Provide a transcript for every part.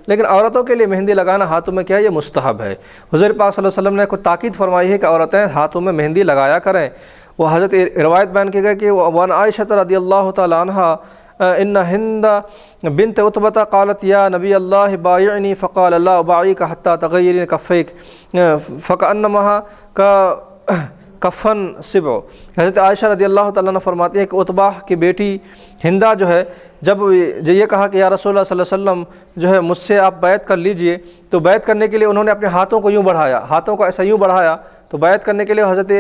لیکن عورتوں کے لیے مہندی لگانا ہاتھوں میں کیا ہے؟ یہ مستحب ہے۔ حضور پاک صلی اللہ علیہ وسلم نے کوئی تاکید فرمائی ہے کہ عورتیں ہاتھوں میں مہندی لگایا کریں۔ وہ حضرت روایت بیان کی گئی کہ وعن عائشہ رضی اللہ تعالی عنہا ان ہند بنت عتبہ قالت یا نبی اللہ بایعنی فقال لا ابایعک حتی تغیرین کفیک فکأنما کفن سبع۔ حضرت عائشہ رضی اللہ تعالیٰ عنہ فرماتی ہے کہ عتبہ کی بیٹی ہندہ جو ہے جب یہ کہا کہ یا رسول اللہ صلی اللہ علیہ وسلم جو ہے مجھ سے آپ بیعت کر لیجئے، تو بیعت کرنے کے لیے انہوں نے اپنے ہاتھوں کو یوں بڑھایا، ہاتھوں کو ایسا یوں بڑھایا، تو بیعت کرنے کے لیے حضرت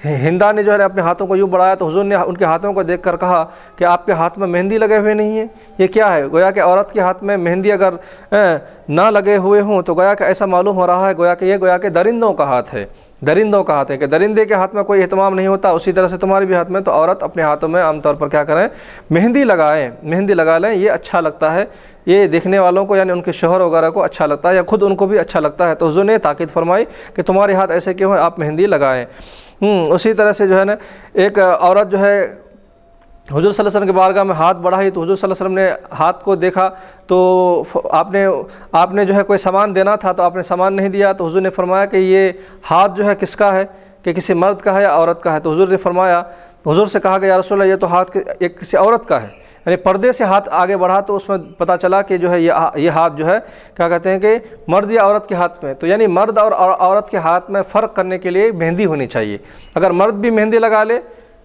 ہندہ نے جو ہے اپنے ہاتھوں کو یوں بڑھایا، تو حضور نے ان کے ہاتھوں کو دیکھ کر کہا کہ آپ کے ہاتھ میں مہندی لگے ہوئے نہیں ہیں، یہ کیا ہے؟ گویا کہ عورت کے ہاتھ میں مہندی اگر نہ لگے ہوئے ہوں تو گویا کہ ایسا معلوم ہو رہا ہے گویا کہ درندوں کا ہاتھ ہے، درندوں کا ہاتھ ہے، کہ درندے کے ہاتھ میں کوئی اہتمام نہیں ہوتا، اسی طرح سے تمہارے بھی ہاتھ میں، تو عورت اپنے ہاتھوں میں عام طور پر کیا کریں؟ مہندی لگائیں، مہندی لگا لیں، یہ اچھا لگتا ہے، یہ دیکھنے والوں کو یعنی ان کے شوہر وغیرہ کو اچھا لگتا ہے یا خود ان کو بھی اچھا لگتا ہے، تو حضور نے تاکید فرمائی کہ تمہارے ہاتھ ایسے کیوں ہیں، آپ مہندی لگائیں۔ اسی طرح سے جو ہے نا ایک عورت جو ہے حضور صلی اللہ علیہ وسلم کے بارگاہ میں ہاتھ بڑھائی، تو حضور صلی اللہ علیہ وسلم نے ہاتھ کو دیکھا، تو آپ نے جو ہے کوئی سامان دینا تھا تو آپ نے سامان نہیں دیا، تو حضور نے فرمایا کہ یہ ہاتھ جو ہے کس کا ہے، کہ کسی مرد کا ہے یا عورت کا ہے؟ تو حضور نے فرمایا، حضور سے کہا کہ یا رسول اللہ یہ تو ہاتھ ایک کسی عورت کا ہے، یعنی پردے سے ہاتھ آگے بڑھا تو اس میں پتہ چلا کہ جو ہے یہ ہاتھ جو ہے کیا کہتے ہیں کہ مرد یا عورت کے ہاتھ میں، تو یعنی مرد اور عورت کے ہاتھ میں فرق کرنے کے لیے مہندی ہونی چاہیے۔ اگر مرد بھی مہندی لگا لے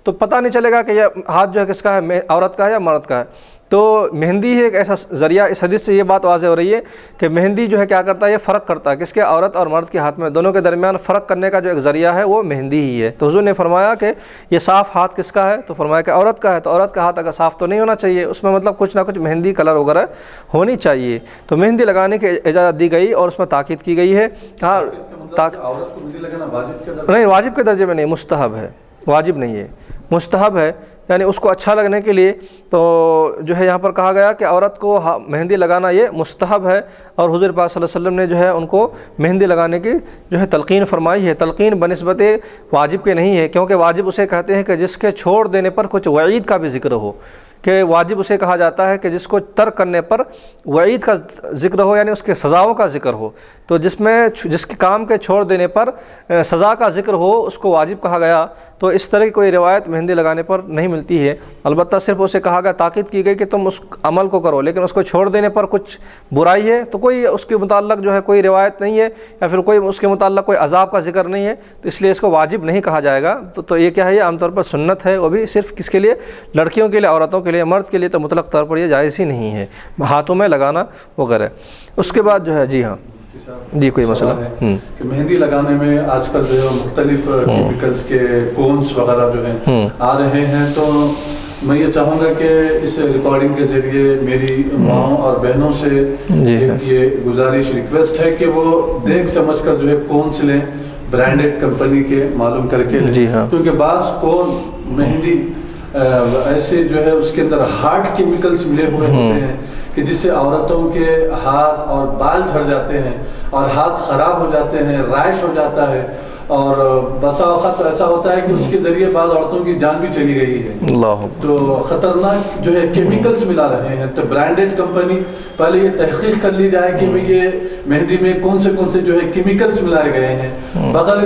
تو پتہ نہیں چلے گا کہ یہ ہاتھ جو ہے کس کا ہے، عورت کا ہے یا مرد کا ہے۔ تو مہندی ہے ایک ایسا ذریعہ، اس حدیث سے یہ بات واضح ہو رہی ہے کہ مہندی جو ہے کیا کرتا ہے، یہ فرق کرتا ہے کس کے، عورت اور مرد کے ہاتھ میں، دونوں کے درمیان فرق کرنے کا جو ایک ذریعہ ہے وہ مہندی ہی ہے۔ تو حضور نے فرمایا کہ یہ صاف ہاتھ کس کا ہے؟ تو فرمایا کہ عورت کا ہے، تو عورت کا ہاتھ اگر صاف تو نہیں ہونا چاہیے، اس میں مطلب کچھ نہ کچھ مہندی کلر وغیرہ ہونی چاہیے، تو مہندی لگانے کی اجازت دی گئی اور اس میں تاکید کی گئی ہے۔ نہیں، واجب کے درجے میں نہیں، مستحب ہے، واجب نہیں ہے، مستحب ہے، یعنی اس کو اچھا لگنے کے لیے، تو جو ہے یہاں پر کہا گیا کہ عورت کو مہندی لگانا یہ مستحب ہے، اور حضور پاک صلی اللہ علیہ وسلم نے جو ہے ان کو مہندی لگانے کی جو ہے تلقین فرمائی ہے۔ تلقین بنسبت واجب کے نہیں ہے، کیونکہ واجب اسے کہتے ہیں کہ جس کے چھوڑ دینے پر کچھ وعید کا بھی ذکر ہو، کہ واجب اسے کہا جاتا ہے کہ جس کو ترک کرنے پر وعید کا ذکر ہو، یعنی اس کے سزاؤں کا ذکر ہو، تو جس کے کام کے چھوڑ دینے پر سزا کا ذکر ہو اس کو واجب کہا گیا۔ تو اس طرح کی کوئی روایت مہندی لگانے پر نہیں ملتی ہے، البتہ صرف اسے کہا گیا، تاکید کی گئی کہ تم اس عمل کو کرو، لیکن اس کو چھوڑ دینے پر کچھ برائی ہے تو کوئی اس کے متعلق جو ہے کوئی روایت نہیں ہے، یا پھر کوئی اس کے متعلق کوئی عذاب کا ذکر نہیں ہے، تو اس لیے اس کو واجب نہیں کہا جائے گا۔ تو یہ کیا ہے، یہ عام طور پر سنت ہے، وہ بھی صرف کس کے لیے، لڑکیوں کے لیے، عورتوں کے لیے، مرد کے لیے تو مطلق طور پر یہ جائز ہی نہیں ہے ہاتھوں میں لگانا وغیرہ۔ اس کے بعد جو ہے جی ہاں جی کوئی مسئلہ ہے کہ مہندی لگانے میں آج کل جو ہے مختلف کیمیکلز کے کونس وغیرہ جو ہیں آ رہے ہیں، تو میں یہ چاہوں گا کہ اس ریکارڈنگ کے ذریعے میری ماؤں اور بہنوں سے ایک یہ گزارش ریکویسٹ ہے کہ وہ دیکھ سمجھ کر جو ہے کونس لیں، برانڈڈ کمپنی کے معلوم کر کے لیں، کیونکہ بعض کون مہندی ایسے جو ہے اس کے اندر ہارڈ کیمیکلز ملے ہوئے ہوتے ہیں کہ جس سے عورتوں کے ہاتھ اور بال جھڑ جاتے ہیں اور ہاتھ خراب ہو جاتے ہیں، رائش ہو جاتا ہے، اور بسا اوقات ایسا ہوتا ہے کہ اس کے ذریعے بعض عورتوں کی جان بھی چلی گئی ہے۔ تو خطرناک جو ہے کیمیکلز ملا رہے ہیں، تو برانڈڈ کمپنی پہلے یہ تحقیق کر لی جائے کہ یہ مہندی میں کون سے جو ہے کیمیکلز ملائے گئے ہیں، بغیر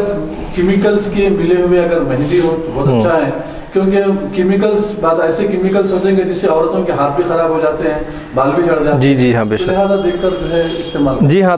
کیمیکلز کے ملے ہوئے اگر مہندی ہو تو بہت اچھا ہے، کیونکہ کیمیکلز بعض ایسے کیمیکلز ہوتے ہیں کہ جس سے عورتوں کے ہاتھ بھی خراب ہو جاتے ہیں، بال بھی جھڑ جاتے ہیں، جی ہاں بے شک، لہٰذا دیکھ کر جو ہے استعمال۔ جی ہاں۔